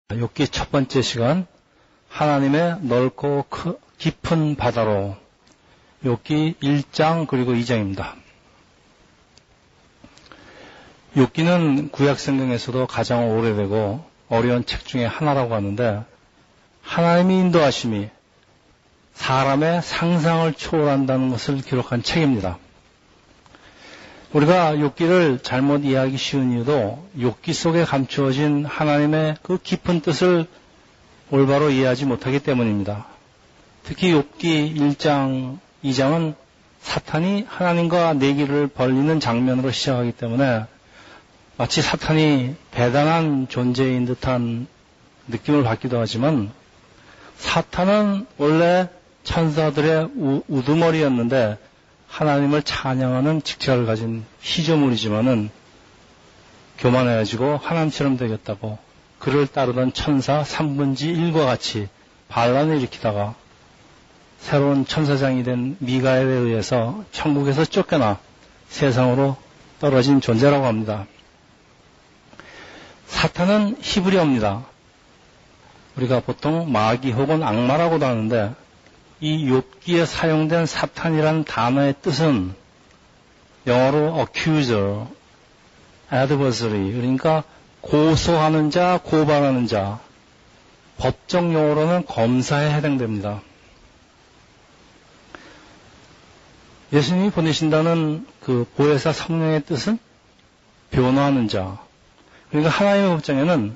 욥기 첫 번째 시간, 하나님의 넓고 깊은 바다로, 욥기 1장 그리고 2장입니다. 욥기는 구약성경에서도 가장 오래되고 어려운 책 중에 하나라고 하는데, 하나님의 인도하심이 사람의 상상을 초월한다는 것을 기록한 책입니다. 우리가 욥기를 잘못 이해하기 쉬운 이유도 욥기 속에 감추어진 하나님의 그 깊은 뜻을 올바로 이해하지 못하기 때문입니다. 특히 욥기 1장, 2장은 사탄이 하나님과 내기를 벌리는 장면으로 시작하기 때문에 마치 사탄이 대단한 존재인 듯한 느낌을 받기도 하지만, 사탄은 원래 천사들의 우두머리였는데 하나님을 찬양하는 직책을 가진 희조물이지만은 교만해가지고 하나님처럼 되겠다고 그를 따르던 천사 3분의 1과 같이 반란을 일으키다가 새로운 천사장이 된 미가엘에 의해서 천국에서 쫓겨나 세상으로 떨어진 존재라고 합니다. 사탄은 히브리어입니다. 우리가 보통 마귀 혹은 악마라고도 하는데, 이 욥기에 사용된 사탄이라는 단어의 뜻은 영어로 accuser, adversary, 그러니까 고소하는 자, 고발하는 자, 법정 용어로는 검사에 해당됩니다. 예수님이 보내신다는 그 보혜사 성령의 뜻은 변호하는 자, 그러니까 하나님의 법정에는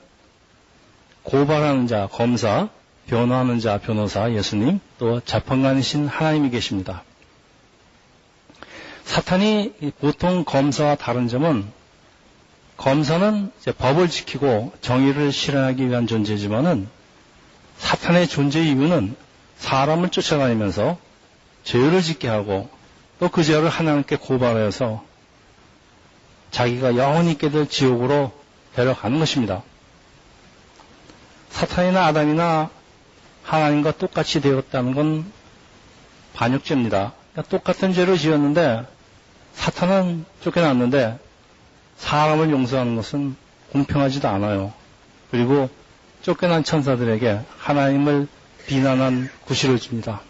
고발하는 자, 검사, 변호하는 자, 변호사, 예수님, 또 재판관이신 하나님이 계십니다. 사탄이 보통 검사와 다른 점은, 검사는 이제 법을 지키고 정의를 실현하기 위한 존재지만은, 사탄의 존재 이유는 사람을 쫓아다니면서 죄를 짓게 하고 또 그 죄를 하나님께 고발하여서 자기가 영원히 있게 될 지옥으로 데려가는 것입니다. 사탄이나 아담이나 하나님과 똑같이 되었다는 건 반역죄입니다. 그러니까 똑같은 죄를 지었는데 사탄은 쫓겨났는데 사람을 용서하는 것은 공평하지도 않아요. 그리고 쫓겨난 천사들에게 하나님을 비난한 구실을 줍니다.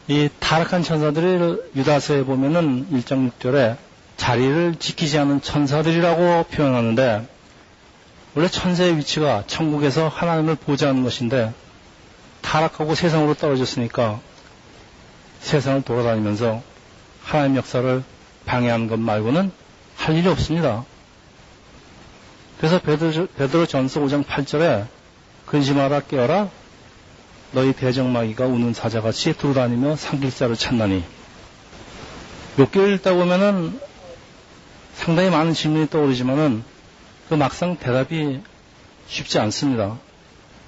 이 타락한 천사들을 유다서에 보면은 1장 6절에 자리를 지키지 않는 천사들이라고 표현하는데, 원래 천사의 위치가 천국에서 하나님을 보좌하는 것인데 타락하고 세상으로 떨어졌으니까 세상을 돌아다니면서 하나님 역사를 방해하는 것 말고는 할 일이 없습니다. 그래서 베드로 전서 5장 8절에 근심하라 깨어라 너희 대적마귀가 우는 사자같이 두루다니며 삼킬자를 찾나니, 욥기를 읽다 보면은 상당히 많은 질문이 떠오르지만은 그 막상 대답이 쉽지 않습니다.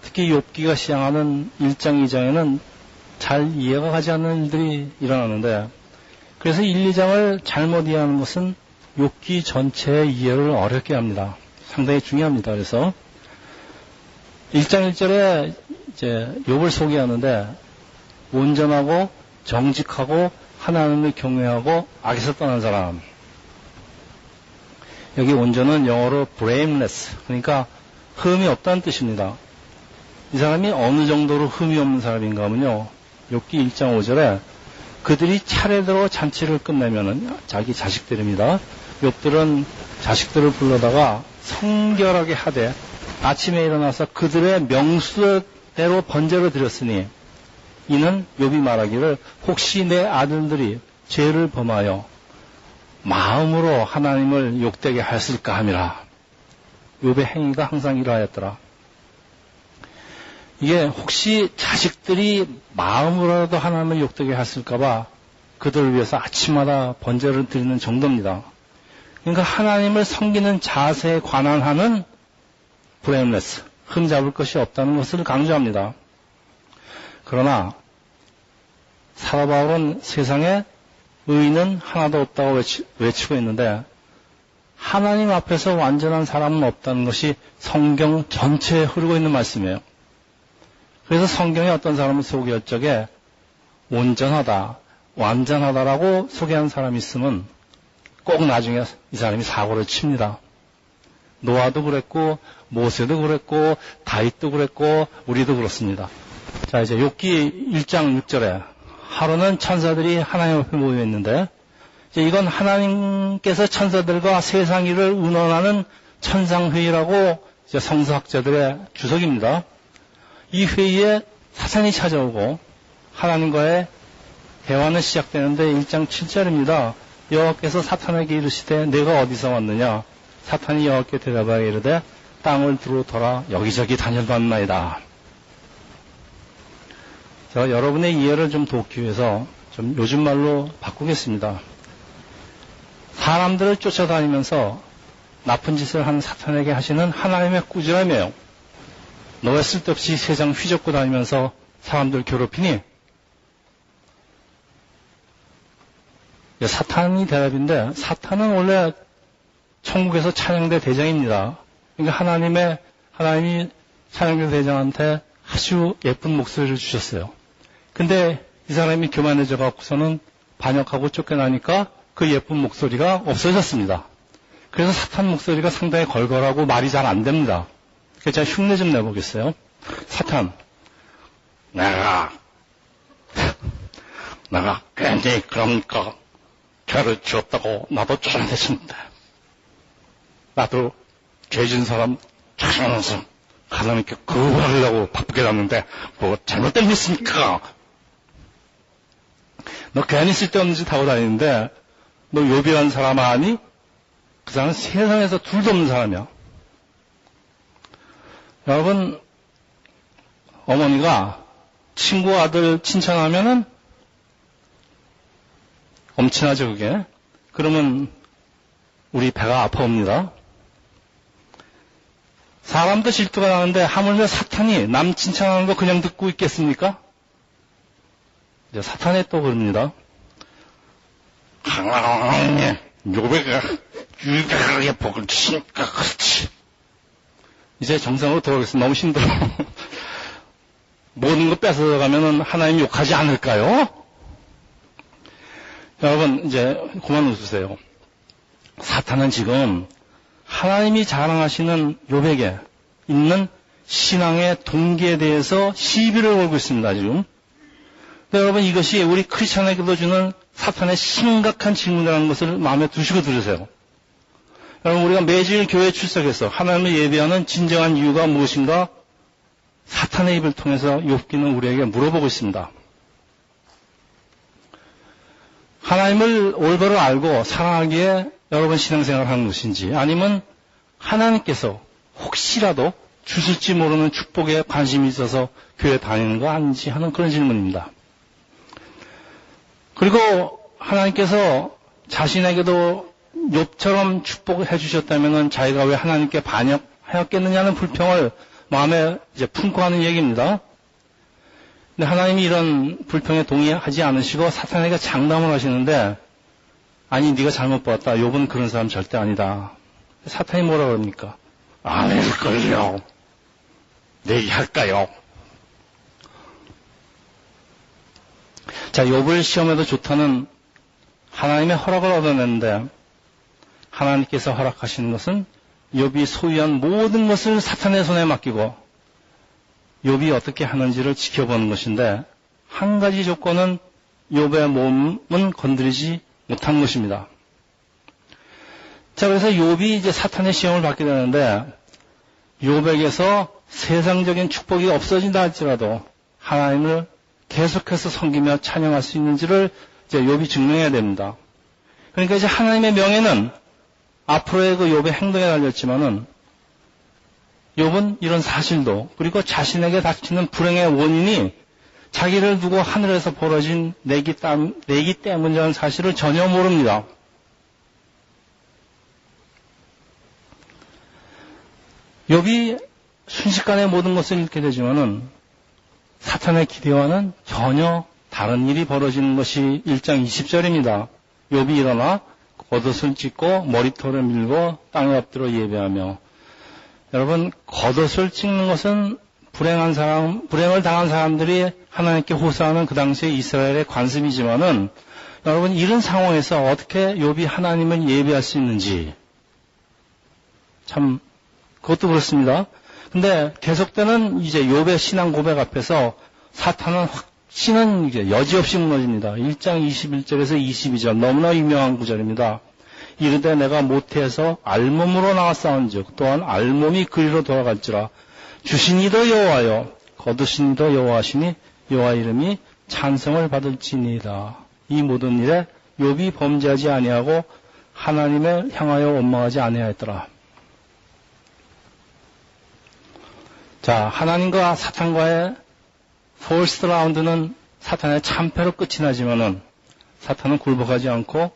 특히 욥기가 시작하는 1장, 2장에는 잘 이해가 가지 않는 일들이 일어나는데, 그래서 1, 2장을 잘못 이해하는 것은 욥기 전체의 이해를 어렵게 합니다. 상당히 중요합니다. 그래서 1장 1절에 이제 욥을 소개하는데, 온전하고 정직하고 하나님을 경외하고 악에서 떠난 사람. 여기 온전은 영어로 blameless, 그러니까 흠이 없다는 뜻입니다. 이 사람이 어느 정도로 흠이 없는 사람인가 하면요, 욥기 1장 5절에 그들이 차례대로 잔치를 끝내면은, 자기 자식들입니다. 욥들은 자식들을 불러다가 성결하게 하되 아침에 일어나서 그들의 명수대로 번제를 드렸으니, 이는 욥이 말하기를 혹시 내 아들들이 죄를 범하여 마음으로 하나님을 욕되게 하였을까 함이라. 욥의 행위가 항상 이러하였더라. 이게 혹시 자식들이 마음으로라도 하나님을 욕되게 했을까봐 그들을 위해서 아침마다 번제를 드리는 정도입니다. 그러니까 하나님을 섬기는 자세에 관한 하는 blameless, 흠 잡을 것이 없다는 것을 강조합니다. 그러나 사도 바울은 세상에 의인은 하나도 없다고 외치고 있는데, 하나님 앞에서 완전한 사람은 없다는 것이 성경 전체에 흐르고 있는 말씀이에요. 그래서 성경에 어떤 사람을 소개할 적에 온전하다, 완전하다라고 소개한 사람이 있으면 꼭 나중에 이 사람이 사고를 칩니다. 노아도 그랬고 모세도 그랬고 다윗도 그랬고 우리도 그렇습니다. 자, 이제 욥기 1장 6절에 하루는 천사들이 하나님 앞에 모여 있는데 이제 이건 하나님께서 천사들과 세상 일을 의논하는 천상회의라고 이제 성서학자들의 주석입니다. 이 회의에 사탄이 찾아오고 하나님과의 대화는 시작되는데 1장 7절입니다. 여호와께서 사탄에게 이르시되 내가 어디서 왔느냐? 사탄이 여호와께 대답하여 이르되 땅을 두루 돌아 여기저기 다녀봤나이다. 제가 여러분의 이해를 좀 돕기 위해서 좀 요즘 말로 바꾸겠습니다. 사람들을 쫓아다니면서 나쁜 짓을 하는 사탄에게 하시는 하나님의 꾸지람이에요. 너 왜 쓸데없이 세상 휘젓고 다니면서 사람들 괴롭히니? 사탄이 대답인데 사탄은 원래 천국에서 찬양대 대장입니다. 그러니까 하나님이 찬양대 대장한테 아주 예쁜 목소리를 주셨어요. 근데 이 사람이 교만해져 갖고서는 반역하고 쫓겨나니까 그 예쁜 목소리가 없어졌습니다. 그래서 사탄 목소리가 상당히 걸걸하고 말이 잘 안 됩니다. 그래서 제가 흉내 좀 내보겠어요. 사탄, 내가 괜히 그러니까 죄를 지었다고 나도 쫓아냈습니다. 나도 죄진 사람 찾아내서 하나님께 거부하려고 바쁘게 났는데 뭐 잘못된 게 있습니까? 너 괜히 쓸데없는 짓 하고 다니는데 너 욥이라는 사람 아니? 그 사람은 세상에서 둘도 없는 사람이야. 여러분, 어머니가 친구 아들 칭찬하면은 엄친하죠, 그게. 그러면 우리 배가 아파옵니다. 사람도 질투가 나는데 하물며 사탄이 남 칭찬하는 거 그냥 듣고 있겠습니까? 이제 사탄이 또 그럽니다. 하나님, 욥에게 유별하게 복을 주시니까 그렇지. 이제 정상으로 돌아오겠습니다. 너무 힘들어. 모든 거 뺏어가면은 하나님 욕하지 않을까요? 여러분, 이제 그만 웃으세요. 사탄은 지금 하나님이 자랑하시는 욥에게 있는 신앙의 동기에 대해서 시비를 걸고 있습니다, 지금. 근데 여러분, 이것이 우리 크리스천에게도 주는 사탄의 심각한 질문이라는 것을 마음에 두시고 들으세요. 여러분, 우리가 매주일 교회에 출석해서 하나님을 예배하는 진정한 이유가 무엇인가? 사탄의 입을 통해서 욥기는 우리에게 물어보고 있습니다. 하나님을 올바로 알고 사랑하기에 여러분 신앙생활을 하는 것인지, 아니면 하나님께서 혹시라도 주실지 모르는 축복에 관심이 있어서 교회 다니는 거 아닌지 하는 그런 질문입니다. 그리고 하나님께서 자신에게도 욥처럼 축복을 해주셨다면 자기가 왜 하나님께 반역하였겠느냐는 불평을 마음에 이제 품고 하는 얘기입니다. 근데 하나님이 이런 불평에 동의하지 않으시고 사탄에게 장담을 하시는데, 아니 네가 잘못 봤다. 욥은 그런 사람 절대 아니다. 사탄이 뭐라 그럽니까? 아닐걸요. 내기할까요? 자, 욥을 시험해도 좋다는 하나님의 허락을 얻어냈는데, 하나님께서 허락하시는 것은 욥이 소유한 모든 것을 사탄의 손에 맡기고 욥이 어떻게 하는지를 지켜보는 것인데, 한 가지 조건은 욥의 몸은 건드리지 못한 것입니다. 자, 그래서 욥이 이제 사탄의 시험을 받게 되는데, 욥에게서 세상적인 축복이 없어진다 할지라도 하나님을 계속해서 섬기며 찬양할 수 있는지를 이제 욥이 증명해야 됩니다. 그러니까 이제 하나님의 명예는 앞으로의 그 욥의 행동에 달렸지만은, 욥은 이런 사실도, 그리고 자신에게 닥치는 불행의 원인이 자기를 두고 하늘에서 벌어진 내기 때문이라는 사실을 전혀 모릅니다. 욥이 순식간에 모든 것을 잃게 되지만은 사탄의 기대와는 전혀 다른 일이 벌어지는 것이 1장 20절입니다. 욥이 일어나 겉옷을 찢고 머리털을 밀고 땅에 엎드려 예배하며. 여러분, 겉옷을 찢는 것은 불행을 당한 사람들이 하나님께 호소하는 그 당시의 이스라엘의 관습이지만은, 여러분, 이런 상황에서 어떻게 욥이 하나님을 예배할 수 있는지 참 그것도 그렇습니다. 근데 계속되는 이제 욥의 신앙 고백 앞에서 사탄은 확신은 이제 여지없이 무너집니다. 1장 21절에서 22절 너무나 유명한 구절입니다. 이르되 내가 모태에서 알몸으로 나왔사온즉 또한 알몸이 그리로 돌아갈지라 주신 이도 여호와여 거두신 이도 여호와시니 여호와 이름이 찬송을 받을지니이다. 이 모든 일에 욥이 범죄하지 아니하고 하나님을 향하여 원망하지 아니하였더라. 자, 하나님과 사탄과의 포스트 라운드는 사탄의 참패로 끝이 나지만은 사탄은 굴복하지 않고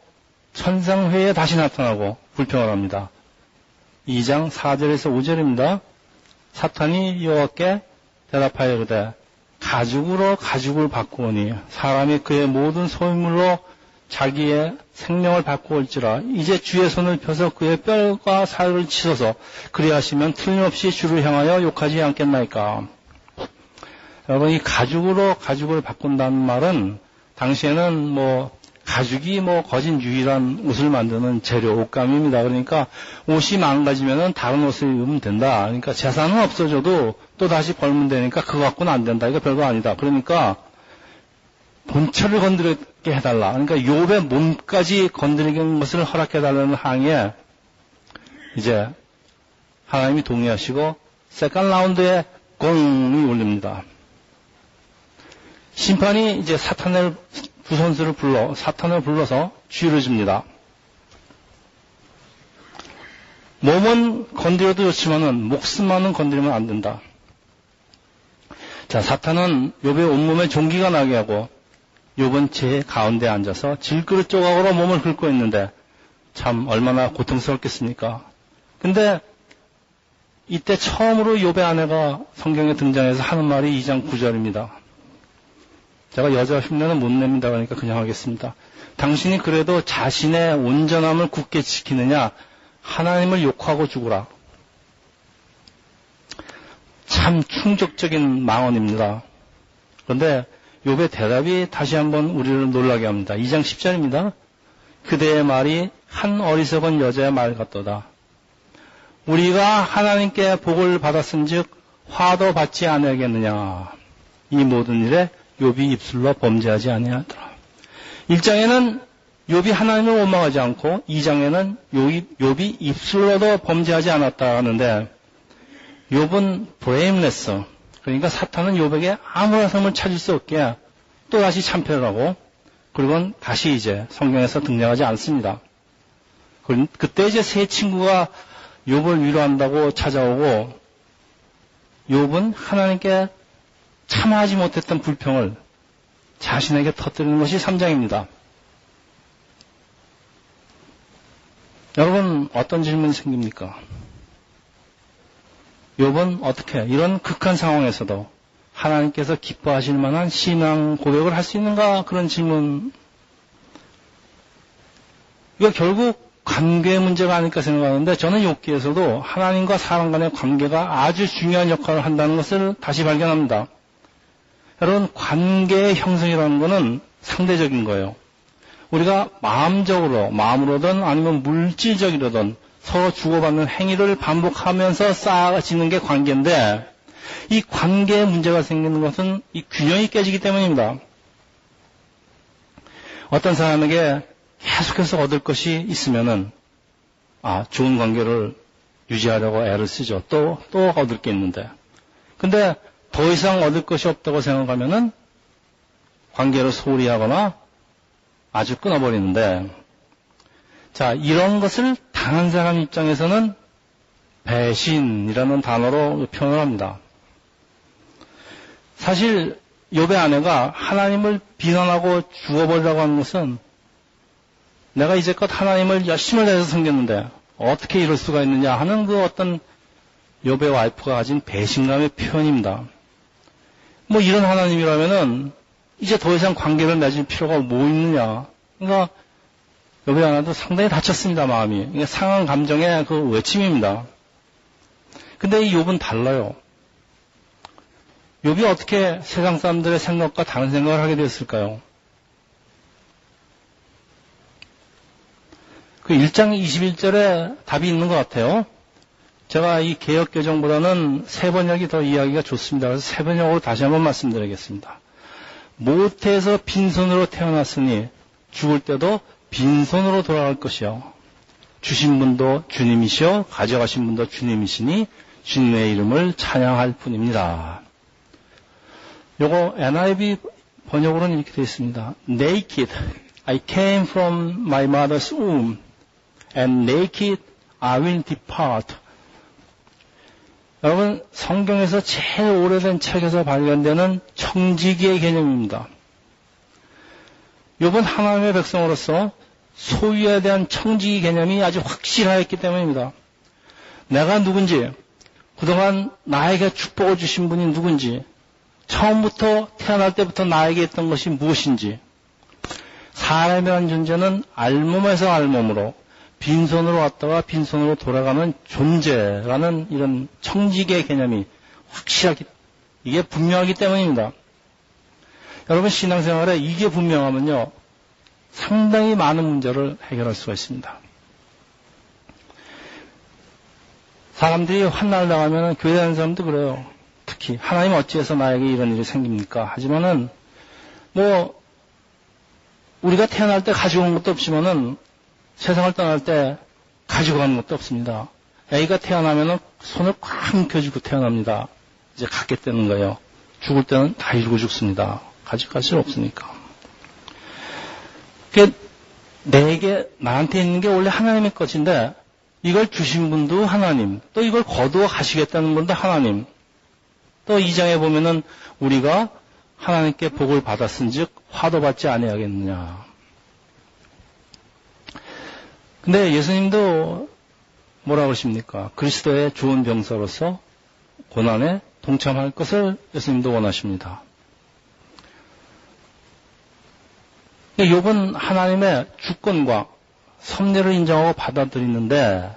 천상회에 다시 나타나고 불평을 합니다. 2장 4절에서 5절입니다. 사탄이 여호와께 대답하여 이르되 가죽으로 가죽을 바꾸오니 사람이 그의 모든 소유물로 자기의 생명을 바꾸올지라 이제 주의 손을 펴서 그의 뼈과 살을 치소서 그리하시면 틀림없이 주를 향하여 욕하지 않겠나이까. 여러분 이 가죽으로 가죽을 바꾼다는 말은 당시에는 가죽이 거진 유일한 옷을 만드는 재료, 옷감입니다. 그러니까 옷이 망가지면은 다른 옷을 입으면 된다. 그러니까 재산은 없어져도 또 다시 벌면 되니까 그거 갖고는 안 된다. 이거 별거 아니다. 그러니까 본체를 건드리게 해달라. 그러니까 욥의 몸까지 건드리는 것을 허락해달라는 항에 이제 하나님이 동의하시고 세컨드 라운드에 공이 울립니다. 심판이 이제 두 선수를 사탄을 불러서 쥐를 줍니다. 몸은 건드려도 좋지만은 목숨만은 건드리면 안 된다. 자, 사탄은 욥의 온몸에 종기가 나게 하고 욥은 제 가운데 앉아서 질그릇 조각으로 몸을 긁고 있는데 참 얼마나 고통스럽겠습니까? 근데 이때 처음으로 욥의 아내가 성경에 등장해서 하는 말이 2장 9절입니다. 제가 여자 흉내는 못 냅니다. 그러니까 그냥 하겠습니다. 당신이 그래도 자신의 온전함을 굳게 지키느냐 하나님을 욕하고 죽으라. 참 충격적인 망언입니다. 그런데 욥의 대답이 다시 한번 우리를 놀라게 합니다. 2장 10절입니다. 그대의 말이 한 어리석은 여자의 말 같도다. 우리가 하나님께 복을 받았은즉 화도 받지 아니하겠느냐. 이 모든 일에 욥이 입술로 범죄하지 아니하더라. 1장에는 욥이 하나님을 원망하지 않고 2장에는 욥이 입술로도 범죄하지 않았다 하는데 욥은 blameless, 그러니까 사탄은 욥에게 아무런 성을 찾을 수 없게 또 다시 참패를 하고 그리고 다시 이제 성경에서 등장하지 않습니다. 그때 이제 세 친구가 욥을 위로한다고 찾아오고 욥은 하나님께 참아하지 못했던 불평을 자신에게 터뜨리는 것이 3장입니다. 여러분 어떤 질문이 생깁니까? 욥은 어떻게 이런 극한 상황에서도 하나님께서 기뻐하실 만한 신앙 고백을 할 수 있는가? 그런 질문. 이거 결국 관계의 문제가 아닐까 생각하는데 저는 욥기에서도 하나님과 사람 간의 관계가 아주 중요한 역할을 한다는 것을 다시 발견합니다. 여러분 관계의 형성이라는 것은 상대적인 거예요. 우리가 마음으로든 아니면 물질적이로든 서로 주고받는 행위를 반복하면서 쌓아지는 게 관계인데 이 관계에 문제가 생기는 것은 이 균형이 깨지기 때문입니다. 어떤 사람에게 계속해서 얻을 것이 있으면은 좋은 관계를 유지하려고 애를 쓰죠. 또 얻을 게 있는데. 근데 더 이상 얻을 것이 없다고 생각하면은 관계를 소홀히 하거나 아주 끊어버리는데, 자, 이런 것을 당한 사람 입장에서는 배신이라는 단어로 표현을 합니다. 사실 욥의 아내가 하나님을 비난하고 죽어버리라고 하는 것은 내가 이제껏 하나님을 열심히 다해서 섬겼는데 어떻게 이럴 수가 있느냐 하는 그 어떤 욥의 와이프가 가진 배신감의 표현입니다. 이런 하나님이라면은 이제 더 이상 관계를 맺을 필요가 뭐 있느냐. 그러니까 욥의 아내도 상당히 다쳤습니다, 마음이. 그러니까 상한 감정의 그 외침입니다. 근데 이 욥은 달라요. 욥이 어떻게 세상 사람들의 생각과 다른 생각을 하게 되었을까요? 그 1장 21절에 답이 있는 것 같아요. 제가 이 개역개정보다는 세번역이 더 이야기가 좋습니다. 그래서 세번역으로 다시 한번 말씀드리겠습니다. 모태에서 빈손으로 태어났으니 죽을 때도 빈손으로 돌아갈 것이요. 주신 분도 주님이시요 가져가신 분도 주님이시니 주님의 이름을 찬양할 뿐입니다. 요거 NIV 번역으로는 이렇게 되어 있습니다. Naked, I came from my mother's womb, and naked I will depart. 여러분, 성경에서 제일 오래된 책에서 발견되는 청지기의 개념입니다. 요번 하나님의 백성으로서 소유에 대한 청지기 개념이 아주 확실하였기 때문입니다. 내가 누군지, 그동안 나에게 축복을 주신 분이 누군지, 처음부터 태어날 때부터 나에게 했던 것이 무엇인지, 사람이라는 존재는 알몸에서 알몸으로 빈손으로 왔다가 빈손으로 돌아가는 존재라는 이런 청지기의 개념이 확실하게, 이게 분명하기 때문입니다. 여러분, 신앙생활에 이게 분명하면요, 상당히 많은 문제를 해결할 수가 있습니다. 사람들이 환난을 당하면 교회 다니는 사람도 그래요. 특히 하나님 어찌해서 나에게 이런 일이 생깁니까? 하지만은 뭐 우리가 태어날 때 가지고 온 것도 없지만은 세상을 떠날 때 가지고 가는 것도 없습니다. 애기가 태어나면은 손을 꽉 움켜쥐고 태어납니다. 이제 갖게 되는 거예요. 죽을 때는 다 이루고 죽습니다. 가져갈 수 없으니까. 내게, 나한테 있는 게 원래 하나님의 것인데, 이걸 주신 분도 하나님, 또 이걸 거두어 가시겠다는 분도 하나님, 또 2장에 보면은 우리가 하나님께 복을 받았은 즉, 화도 받지 아니하겠느냐. 근데 예수님도 뭐라 그러십니까? 그리스도의 좋은 병사로서 고난에 동참할 것을 예수님도 원하십니다. 욥은 하나님의 주권과 섭리를 인정하고 받아들이는데,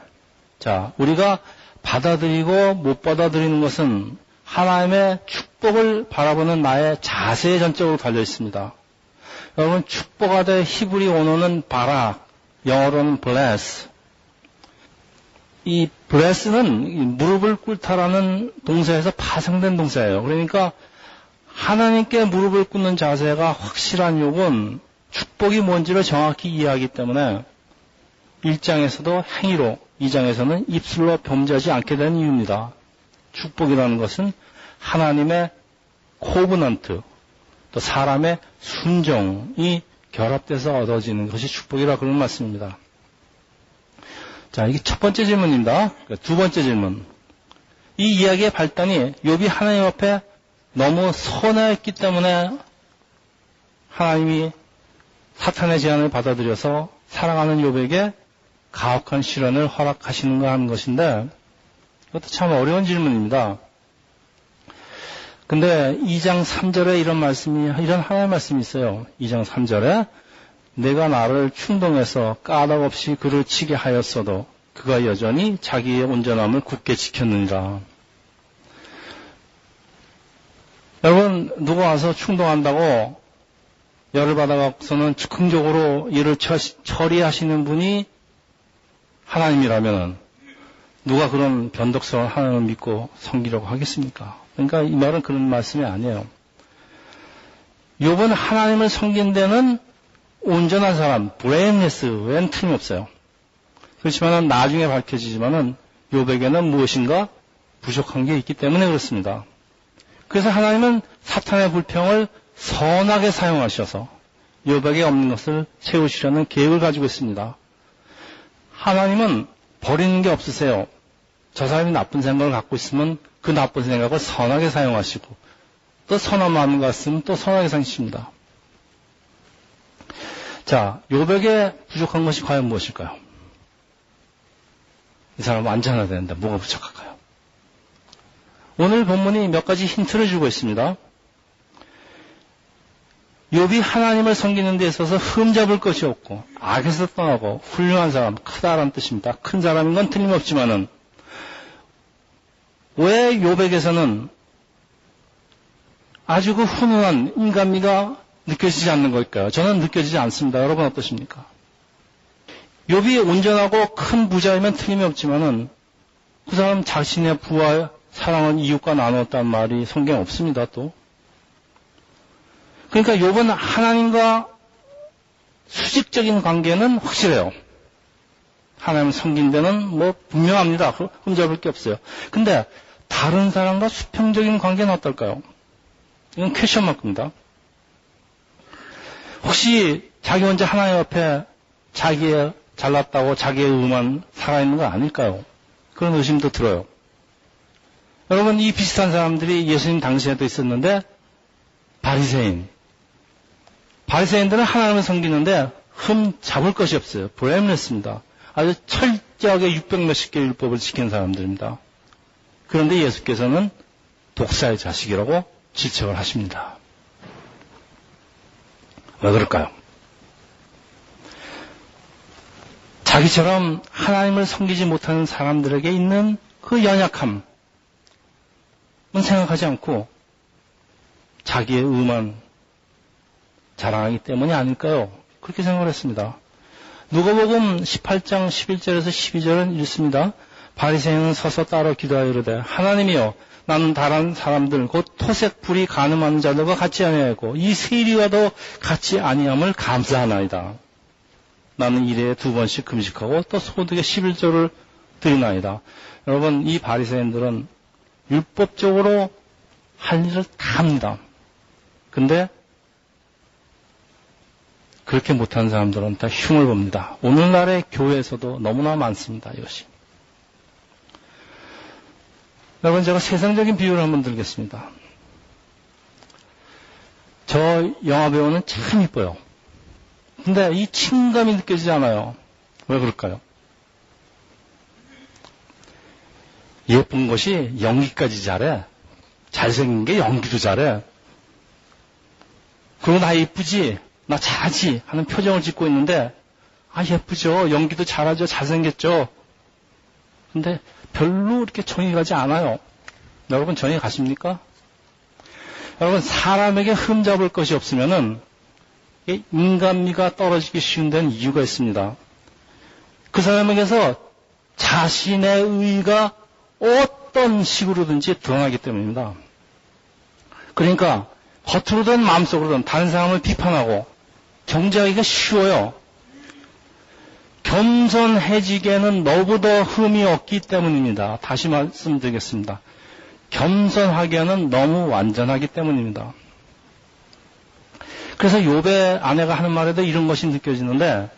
자, 우리가 받아들이고 못 받아들이는 것은 하나님의 축복을 바라보는 나의 자세에 전적으로 달려 있습니다. 여러분, 축복하되 히브리 원어는 바락, 영어로는 bless. 이 bless는 무릎을 꿇다라는 동사에서 파생된 동사예요. 그러니까 하나님께 무릎을 꿇는 자세가 확실한 욥은 축복이 뭔지를 정확히 이해하기 때문에 1장에서도 행위로, 2장에서는 입술로 범죄하지 않게 된 이유입니다. 축복이라는 것은 하나님의 코브넌트, 또 사람의 순종이 결합돼서 얻어지는 것이 축복이라 그런 말씀입니다. 자, 이게 첫 번째 질문입니다. 두 번째 질문. 이 이야기의 발단이 욥이 하나님 앞에 너무 선하였기 때문에 하나님이 사탄의 제안을 받아들여서 사랑하는 욥에게 가혹한 시련을 허락하시는가 하는 것인데, 이것도 참 어려운 질문입니다. 근데 2장 3절에 이런 하나님의 말씀이 있어요. 2장 3절에 내가 나를 충동해서 까닭 없이 그를 치게 하였어도 그가 여전히 자기의 온전함을 굳게 지켰느니라. 여러분, 누가 와서 충동한다고 열을 받아갖고서는 즉흥적으로 일을 처리하시는 분이 하나님이라면 누가 그런 변덕스러운 하나님을 믿고 섬기려고 하겠습니까? 그러니까 이 말은 그런 말씀이 아니에요. 욥은 하나님을 섬긴 데는 온전한 사람, 브레인리스 외엔 틀림없어요. 그렇지만 나중에 밝혀지지만은 욥에게는 무엇인가 부족한 게 있기 때문에 그렇습니다. 그래서 하나님은 사탄의 불평을 선하게 사용하셔서 욥에게 없는 것을 채우시려는 계획을 가지고 있습니다. 하나님은 버리는 게 없으세요. 저 사람이 나쁜 생각을 갖고 있으면 그 나쁜 생각을 선하게 사용하시고 또 선한 마음을 갖으면 또 선하게 사용하십니다. 자, 욥에게 부족한 것이 과연 무엇일까요? 이 사람 완전 하나 되는데 뭐가 부족할까요? 오늘 본문이 몇 가지 힌트를 주고 있습니다. 욥이 하나님을 섬기는 데 있어서 흠잡을 것이 없고 악에서 떠나고 훌륭한 사람, 크다라는 뜻입니다. 큰 사람인 건 틀림없지만은 왜 욥에게서는 아주 그 훈훈한 인간미가 느껴지지 않는 걸까요? 저는 느껴지지 않습니다. 여러분 어떠십니까? 욥이 온전하고 큰 부자이면 틀림이 없지만은 그 사람 자신의 부와 사랑은 이웃과 나눴단 말이 성경에 없습니다, 또. 그러니까 욥은 하나님과 수직적인 관계는 확실해요. 하나님을 섬긴 데는 뭐 분명합니다. 흠잡을 게 없어요. 근데 다른 사람과 수평적인 관계는 어떨까요? 이건 퀘션 마크입니다. 혹시 자기 혼자 하나님 앞에 자기의 잘났다고 자기의 의만 살아있는 거 아닐까요? 그런 의심도 들어요. 여러분, 이 비슷한 사람들이 예수님 당시에도 있었는데 바리새인들은 하나님을 섬기는데 흠 잡을 것이 없어요. 블레임레스입니다. 아주 철저하게 600몇십 개 율법을 지킨 사람들입니다. 그런데 예수께서는 독사의 자식이라고 지적을 하십니다. 왜 그럴까요? 자기처럼 하나님을 섬기지 못하는 사람들에게 있는 그 연약함은 생각하지 않고 자기의 의만 자랑하기 때문이 아닐까요? 그렇게 생각을 했습니다. 누가복음 18장 11절에서 12절은 이렇습니다. 바리새인은 서서 따로 기도하여 이르되 하나님이여 나는 다른 사람들 곧 토색 불이 간음하는 자들과 같이 아니하고 이 세리와도 같이 아니함을 감사하나이다. 나는 일에 2번씩 금식하고 또 소득의 11조를 드리나이다. 여러분, 이 바리새인들은 율법적으로 할 일을 다 합니다. 근데 그렇게 못하는 사람들은 다 흉을 봅니다. 오늘날의 교회에서도 너무나 많습니다. 이것이. 여러분, 제가 세상적인 비유를 한번 들겠습니다. 저 영화배우는 참 이뻐요. 근데 이 친감이 느껴지지 않아요. 왜 그럴까요? 예쁜 것이 연기까지 잘해. 잘생긴 게 연기도 잘해. 그리고 나 예쁘지? 나 잘하지? 하는 표정을 짓고 있는데, 아, 예쁘죠? 연기도 잘하죠? 잘생겼죠? 근데 별로 이렇게 정이 가지 않아요. 여러분, 정이 가십니까? 여러분, 사람에게 흠잡을 것이 없으면은 인간미가 떨어지기 쉬운 데는 이유가 있습니다. 그 사람에게서 자신의 의의가 어떤 식으로든지 드러나기 때문입니다. 그러니까 겉으로든 마음속으로든 다른 사람을 비판하고 정죄하기가 쉬워요. 겸손해지게는 너보다 흠이 없기 때문입니다. 다시 말씀드리겠습니다. 겸손하기에는 너무 완전하기 때문입니다. 그래서 욥의 아내가 하는 말에도 이런 것이 느껴지는데,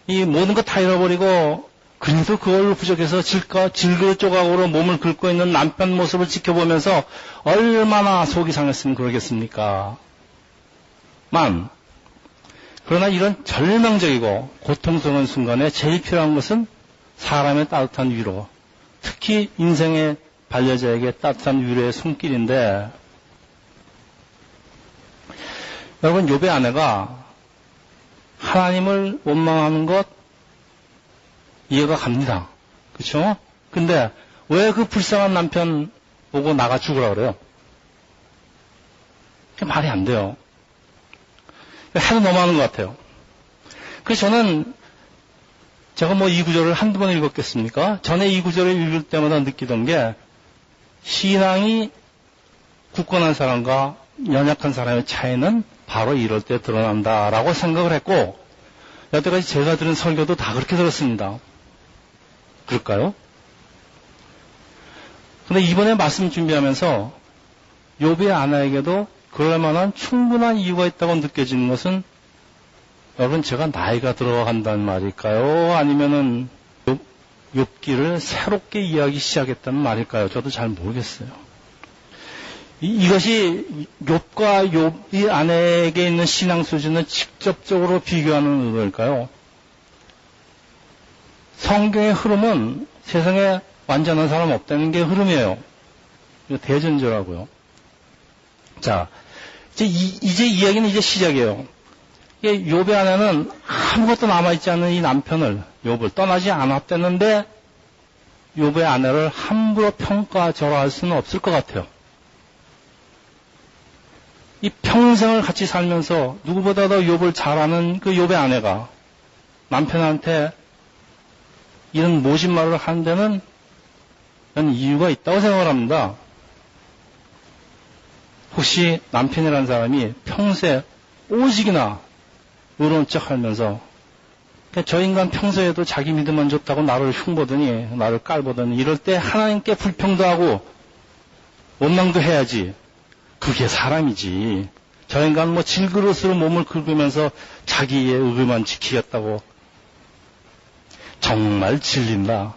이 모든 것 다 잃어버리고 그래도 그걸로 부족해서 질그 조각으로 몸을 긁고 있는 남편 모습을 지켜보면서 얼마나 속이 상했으면 그러겠습니까? 그러나 이런 절망적이고 고통스러운 순간에 제일 필요한 것은 사람의 따뜻한 위로, 특히 인생의 반려자에게 따뜻한 위로의 손길인데, 여러분, 욥의 아내가 하나님을 원망하는 것 이해가 갑니다. 그렇죠? 근데 왜 그 불쌍한 남편 보고 나가 죽으라 그래요? 그게 말이 안 돼요. 해도 너무하는 것 같아요. 그래서 저는 제가 뭐 이 구절을 한두 번 읽었겠습니까? 전에 이 구절을 읽을 때마다 느끼던 게 신앙이 굳건한 사람과 연약한 사람의 차이는 바로 이럴 때 드러난다라고 생각을 했고, 여태까지 제가 들은 설교도 다 그렇게 들었습니다. 그럴까요? 근데 이번에 말씀 준비하면서 욥의 아내에게도 그럴 만한 충분한 이유가 있다고 느껴지는 것은, 여러분, 제가 나이가 들어간다는 말일까요? 아니면은 욥기를 새롭게 이해하기 시작했다는 말일까요? 저도 잘 모르겠어요. 이것이 욥과 욥이 아내에게 있는 신앙 수준을 직접적으로 비교하는 의도일까요? 성경의 흐름은 세상에 완전한 사람 없다는 게 흐름이에요. 이거 대전제라고요. 자, 이제 이야기는 이제 시작이에요. 욥의 아내는 아무것도 남아있지 않은 이 남편을, 욥을 떠나지 않았다는데 욥의 아내를 함부로 평가절하할 수는 없을 것 같아요. 이 평생을 같이 살면서 누구보다도 욥을 잘 아는 그 욥의 아내가 남편한테 이런 모진 말을 하는 데는 저는 이유가 있다고 생각을 합니다. 혹시 남편이라는 사람이 평소에 오직이나 의로운 척 하면서 저 인간 평소에도 자기 믿음만 좋다고 나를 흉보더니 나를 깔보더니 이럴 때 하나님께 불평도 하고 원망도 해야지. 그게 사람이지. 저 인간 뭐 질그릇으로 몸을 긁으면서 자기의 의만 지키겠다고. 정말 질린다.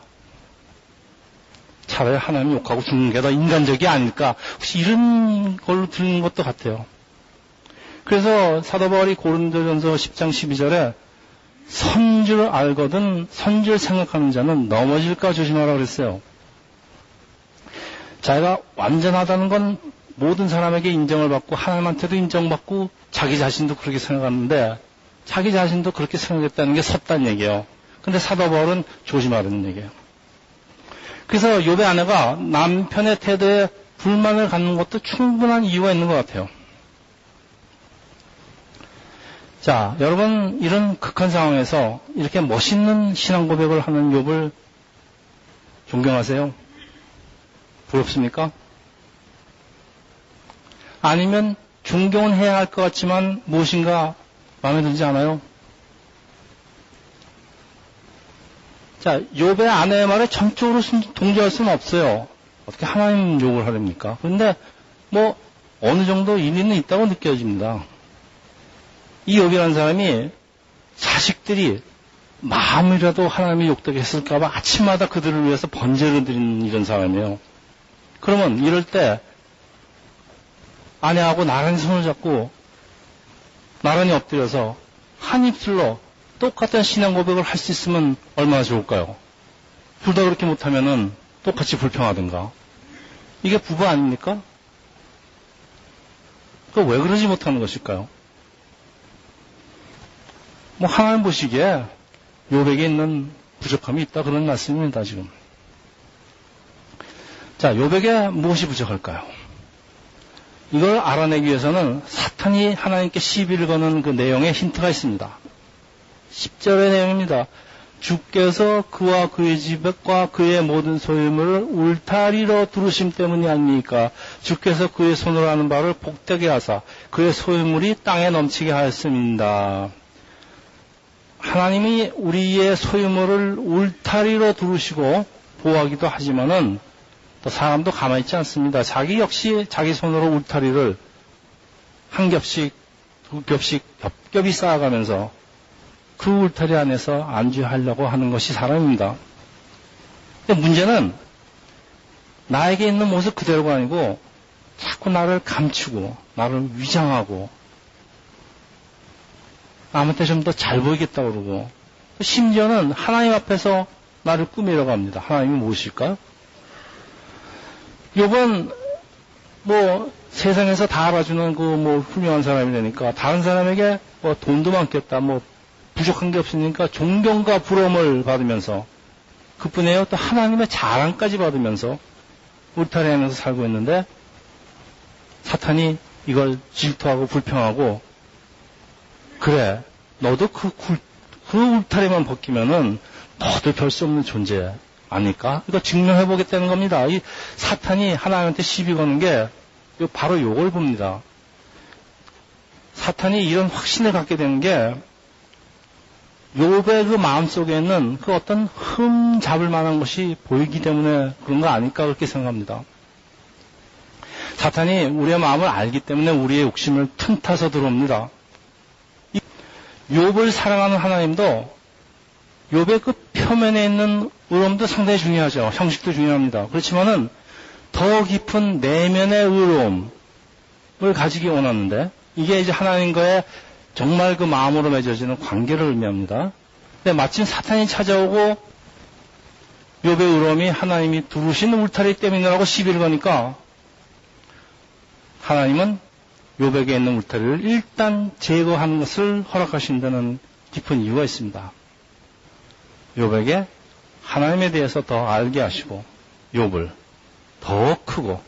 차라리 하나님 욕하고 죽는 게 더 인간적이 아닐까. 혹시 이런 걸로 들리는 것도 같아요. 그래서 사도 바울이 고린도전서 10장 12절에 선줄 알거든 선줄 생각하는 자는 넘어질까 조심하라 그랬어요. 자기가 완전하다는 건 모든 사람에게 인정을 받고 하나님한테도 인정받고 자기 자신도 그렇게 생각하는데 자기 자신도 그렇게 생각했다는 게 섰다는 얘기예요. 근데 사도 바울은 조심하라는 얘기예요. 그래서 욥의 아내가 남편의 태도에 불만을 갖는 것도 충분한 이유가 있는 것 같아요. 자, 여러분 이런 극한 상황에서 이렇게 멋있는 신앙 고백을 하는 욥을 존경하세요? 부럽습니까? 아니면 존경은 해야 할 것 같지만 무엇인가 마음에 들지 않아요? 자, 욥의 아내의 말에 전적으로 동조할 수는 없어요. 어떻게 하나님 욕을 하렵니까? 그런데 뭐 어느 정도 일리는 있다고 느껴집니다. 이 욥이라는 사람이 자식들이 마음이라도 하나님의 욕되게 했을까봐 아침마다 그들을 위해서 번제를 드리는 이런 사람이에요. 그러면 이럴 때 아내하고 나란히 손을 잡고 나란히 엎드려서 한 입술로 똑같은 신앙 고백을 할 수 있으면 얼마나 좋을까요? 둘 다 그렇게 못하면은 똑같이 불평하든가. 이게 부부 아닙니까? 왜 그러지 못하는 것일까요? 뭐 하나님 보시기에 욥에게 있는 부족함이 있다 그런 말씀입니다 지금. 자, 욥에게 무엇이 부족할까요? 이걸 알아내기 위해서는 사탄이 하나님께 시비를 거는 그 내용에 힌트가 있습니다. 10절의 내용입니다. 주께서 그와 그의 집과 그의 모든 소유물을 울타리로 두르심 때문이 아닙니까? 주께서 그의 손으로 하는 바를 복되게 하사 그의 소유물이 땅에 넘치게 하였습니다. 하나님이 우리의 소유물을 울타리로 두르시고 보호하기도 하지만은 또 사람도 가만히 있지 않습니다. 자기 역시 자기 손으로 울타리를 한 겹씩 두 겹씩 겹겹이 쌓아가면서 그 울타리 안에서 안주하려고 하는 것이 사람입니다. 근데 문제는 나에게 있는 모습 그대로가 아니고 자꾸 나를 감추고 나를 위장하고 남한테 좀 더 잘 보이겠다고 그러고 심지어는 하나님 앞에서 나를 꾸미려고 합니다. 하나님이 무엇일까요? 욥은 뭐 세상에서 다 알아주는 그 뭐 훌륭한 사람이 되니까 다른 사람에게 뭐 돈도 많겠다 뭐 부족한 게 없으니까 존경과 부러움을 받으면서 그뿐이에요. 또 하나님의 자랑까지 받으면서 울타리 안에서 살고 있는데 사탄이 이걸 질투하고 불평하고 그래 너도 그 울타리만 벗기면은 너도 별 수 없는 존재 아닐까? 이거 증명해보겠다는 겁니다. 이 사탄이 하나님한테 시비 거는 게 바로 요걸 봅니다. 사탄이 이런 확신을 갖게 되는 게 욥의 그 마음속에는 그 어떤 흠 잡을 만한 것이 보이기 때문에 그런 거 아닐까 그렇게 생각합니다. 사탄이 우리의 마음을 알기 때문에 우리의 욕심을 틈타서 들어옵니다. 욥을 사랑하는 하나님도 욥의 그 표면에 있는 의로움도 상당히 중요하죠. 형식도 중요합니다. 그렇지만은 더 깊은 내면의 의로움을 가지기 원하는데 이게 이제 하나님과의 정말 그 마음으로 맺어지는 관계를 의미합니다. 근데 마침 사탄이 찾아오고 욥의 의로움이 하나님이 두르신 울타리 때문이라고 시비를 거니까 하나님은 욥에게 있는 울타리를 일단 제거하는 것을 허락하신다는 깊은 이유가 있습니다. 욥에게 하나님에 대해서 더 알게 하시고 욥을 더 크고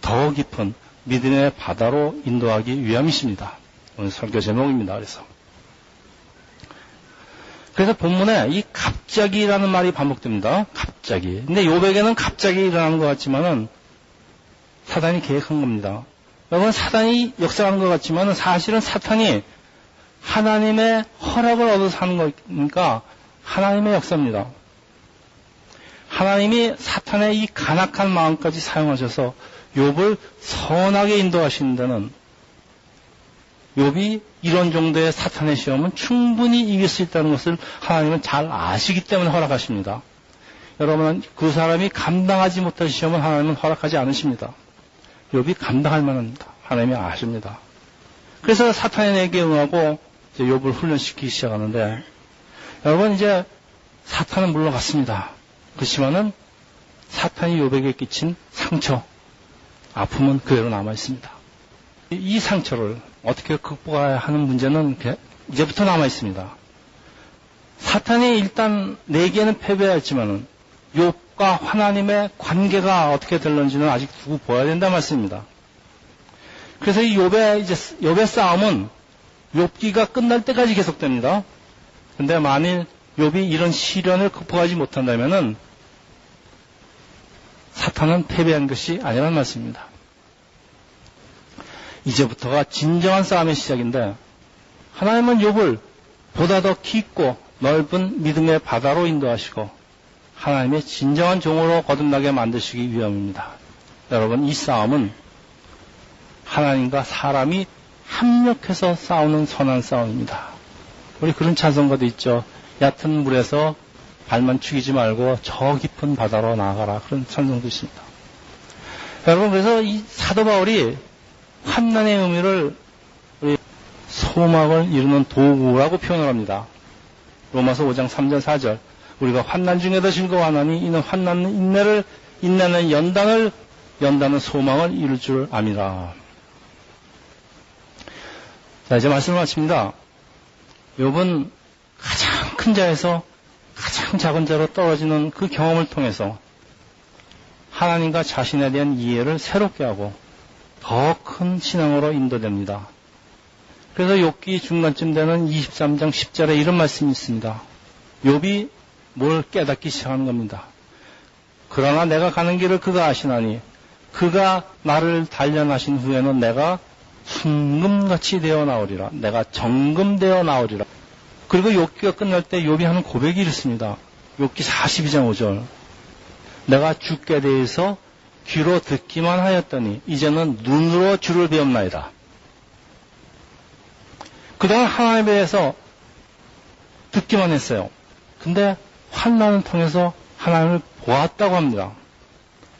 더 깊은 믿음의 바다로 인도하기 위함이십니다. 오늘 설교 제목입니다. 그래서 그래서 본문에 이 갑자기라는 말이 반복됩니다. 갑자기. 근데 욥에게는 갑자기 일어나는 것 같지만은 사단이 계획한 겁니다. 여러분, 사단이 역사하는 것 같지만은 사실은 사탄이 하나님의 허락을 얻어서 하는 거니까 하나님의 역사입니다. 하나님이 사탄의 이 간악한 마음까지 사용하셔서 욥을 선하게 인도하시는 데는 욥이 이런 정도의 사탄의 시험은 충분히 이길 수 있다는 것을 하나님은 잘 아시기 때문에 허락하십니다. 여러분, 그 사람이 감당하지 못할 시험은 하나님은 허락하지 않으십니다. 욥이 감당할 만합니다. 하나님이 아십니다. 그래서 사탄의 내게 응하고 이제 욥을 훈련시키기 시작하는데, 여러분, 이제 사탄은 물러갔습니다. 그렇지만은 사탄이 욥에게 끼친 상처, 아픔은 그대로 남아 있습니다. 이 상처를 어떻게 극복해야 하는 문제는 이제부터 남아 있습니다. 사탄이 일단 내게는 패배했지만은 욥과 하나님의 관계가 어떻게 될런지는 아직 두고 보아야 된다 말씀입니다. 그래서 이 욥의 싸움은 욥기가 끝날 때까지 계속됩니다. 근데 만일 욥이 이런 시련을 극복하지 못한다면은 사탄은 패배한 것이 아니라는 말씀입니다. 이제부터가 진정한 싸움의 시작인데, 하나님은 욥을 보다 더 깊고 넓은 믿음의 바다로 인도하시고 하나님의 진정한 종으로 거듭나게 만드시기 위함입니다. 여러분, 이 싸움은 하나님과 사람이 합력해서 싸우는 선한 싸움입니다. 우리 그런 찬송가도 있죠. 얕은 물에서 발만 죽이지 말고 저 깊은 바다로 나아가라. 그런 찬송도 있습니다. 여러분, 그래서 이 사도 바울이 환난의 의미를 우리 소망을 이루는 도구라고 표현을 합니다. 로마서 5장 3절 4절. 우리가 환난 중에도 즐거워하나니 이는 환난은 인내는 연단은 소망을 이룰 줄 압니다. 자, 이제 말씀을 마칩니다. 욥은 가장 큰 자에서 가장 작은 자로 떨어지는 그 경험을 통해서 하나님과 자신에 대한 이해를 새롭게 하고 더 큰 신앙으로 인도됩니다. 그래서 욥기 중간쯤 되는 23장 10절에 이런 말씀이 있습니다. 욥이 뭘 깨닫기 시작하는 겁니다. 그러나 내가 가는 길을 그가 아시나니 그가 나를 단련하신 후에는 내가 순금같이 되어 나오리라. 내가 정금되어 나오리라. 그리고 욥기가 끝날 때 욥이 하는 고백이 이렇습니다. 욥기 42장 5절. 내가 주께 대해서 귀로 듣기만 하였더니 이제는 눈으로 주를 배웠나이다. 그동안 하나님에 대해서 듣기만 했어요. 근데 환난을 통해서 하나님을 보았다고 합니다.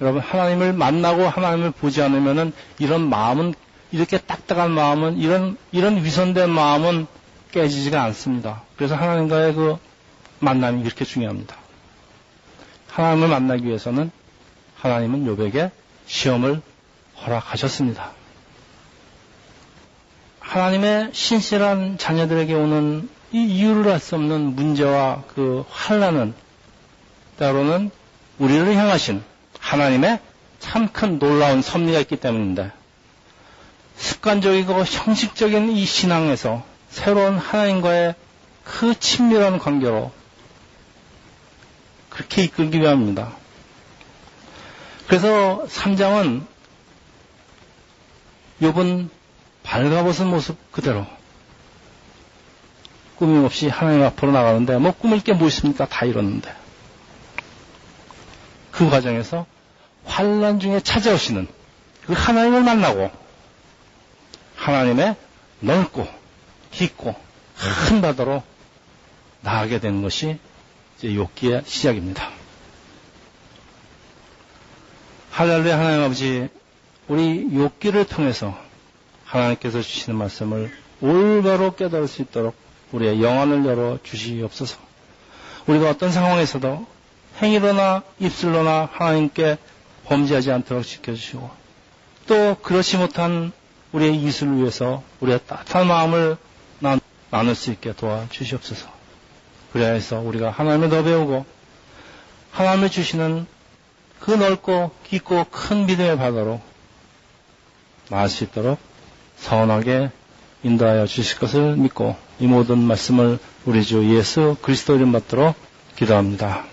여러분, 하나님을 만나고 하나님을 보지 않으면은 이런 마음은, 이렇게 딱딱한 마음은, 이런 위선된 마음은 깨지지가 않습니다. 그래서 하나님과의 그 만남이 그렇게 중요합니다. 하나님을 만나기 위해서는 하나님은 욥에게 시험을 허락하셨습니다. 하나님의 신실한 자녀들에게 오는 이 이유를 알 수 없는 문제와 그 환난은 때로는 우리를 향하신 하나님의 참 큰 놀라운 섭리가 있기 때문인데, 습관적이고 형식적인 이 신앙에서 새로운 하나님과의 그 친밀한 관계로 그렇게 이끌기 위함입니다. 그래서 3장은 욥은 발가벗은 모습 그대로 꾸밈 없이 하나님 앞으로 나가는데, 뭐 꾸밀 게 뭐 있습니까? 다 이뤘는데. 그 과정에서 환난 중에 찾아오시는 그 하나님을 만나고 하나님의 넓고 깊고 큰 바다로 나가게 되는 것이 이제 욥기의 시작입니다. 할렐루야. 하나님 아버지, 우리 욥기를 통해서 하나님께서 주시는 말씀을 올바로 깨달을 수 있도록 우리의 영안을 열어 주시옵소서. 우리가 어떤 상황에서도 행위로나 입술로나 하나님께 범죄하지 않도록 지켜주시고, 또 그렇지 못한 우리의 이웃을 위해서 우리의 따뜻한 마음을 나눌 수 있게 도와주시옵소서. 그래야 해서 우리가 하나님을 더 배우고 하나님을 주시는 그 넓고 깊고 큰 믿음의 바다로 나갈 수 있도록 선하게 인도하여 주실 것을 믿고 이 모든 말씀을 우리 주 예수 그리스도 이름 받들어 기도합니다.